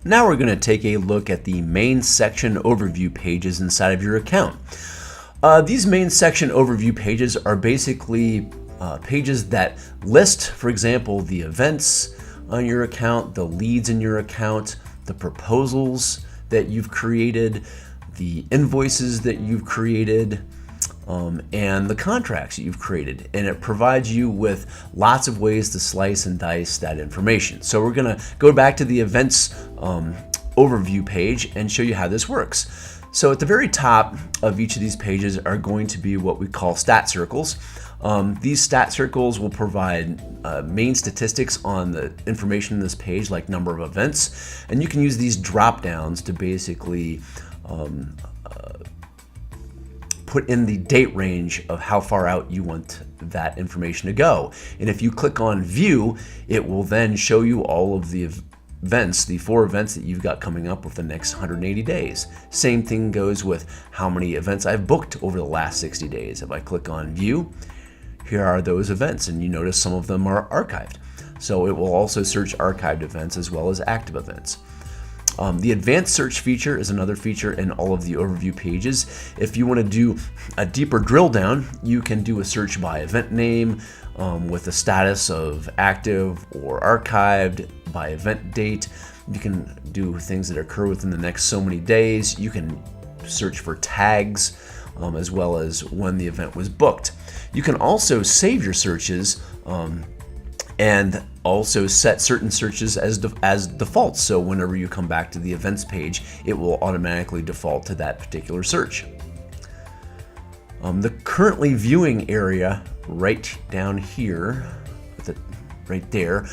Now we're going to take a look at the main section overview pages inside of your account. These main section overview pages are basically pages that list, for example, the events on your account, the leads in your account, the proposals that you've created, the invoices that you've created, and the contracts that you've created. And it provides you with lots of ways to slice and dice that information. So we're going to go back to the events overview page and show you how this works. So at the very top of each of these pages are going to be what we call stat circles. These stat circles will provide main statistics on the information in this page, like number of events, and you can use these drop downs to basically put in the date range of how far out you want that information to go. And if you click on view, it will then show you all of the events, the 4 events that you've got coming up with the next 180 days. Same thing goes with how many events I've booked over the last 60 days. If I click on view, here are those events, and you notice some of them are archived. So it will also search archived events as well as active events. The advanced search feature is another feature in all of the overview pages. If you want to do a deeper drill down, you can do a search by event name with the status of active or archived, by event date. You can do things that occur within the next so many days. You can search for tags as well as when the event was booked. You can also save your searches and also set certain searches as default. So whenever you come back to the events page, it will automatically default to that particular search. The currently viewing area right down here, right there,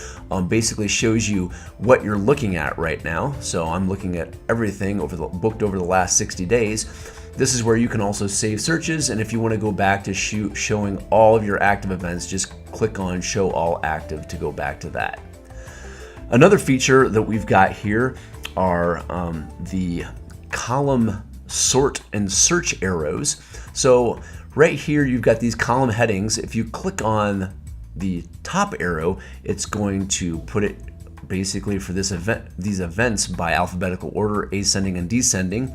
basically shows you what you're looking at right now. So I'm looking at everything booked over the last 60 days. This is where you can also save searches, and if you want to go back to showing all of your active events, just click on Show All Active to go back to that. Another feature that we've got here are the column sort and search arrows. So right here you've got these column headings. If you click on the top arrow, it's going to put it basically for these events by alphabetical order, ascending and descending.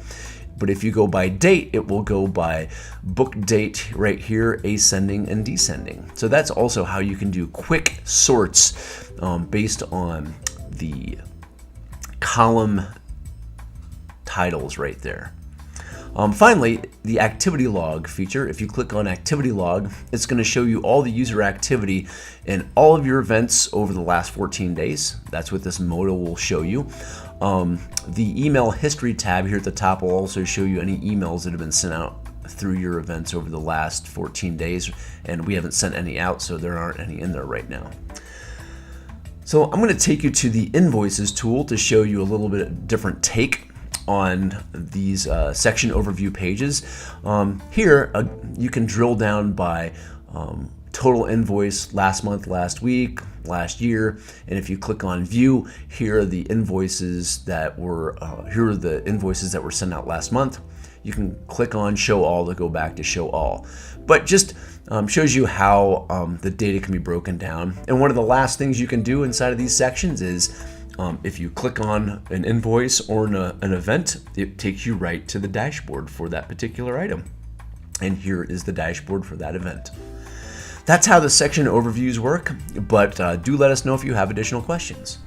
But if you go by date, it will go by book date right here, ascending and descending. So that's also how you can do quick sorts based on the column titles right there. Finally, the activity log feature. If you click on activity log, it's going to show you all the user activity in all of your events over the last 14 days. That's what this modal will show you. The email history tab here at the top will also show you any emails that have been sent out through your events over the last 14 days, and we haven't sent any out, so there aren't any in there right now. So I'm going to take you to the invoices tool to show you a little bit different take on these section overview pages. Here you can drill down by total invoice last month, last week, last year, and if you click on view, here are the invoices that were sent out last month. You can click on show all to go back to show all, but just shows you how the data can be broken down. And one of the last things you can do inside of these sections is if you click on an invoice or an event, it takes you right to the dashboard for that particular item. And here is the dashboard for that event. That's how the section overviews work, but do let us know if you have additional questions.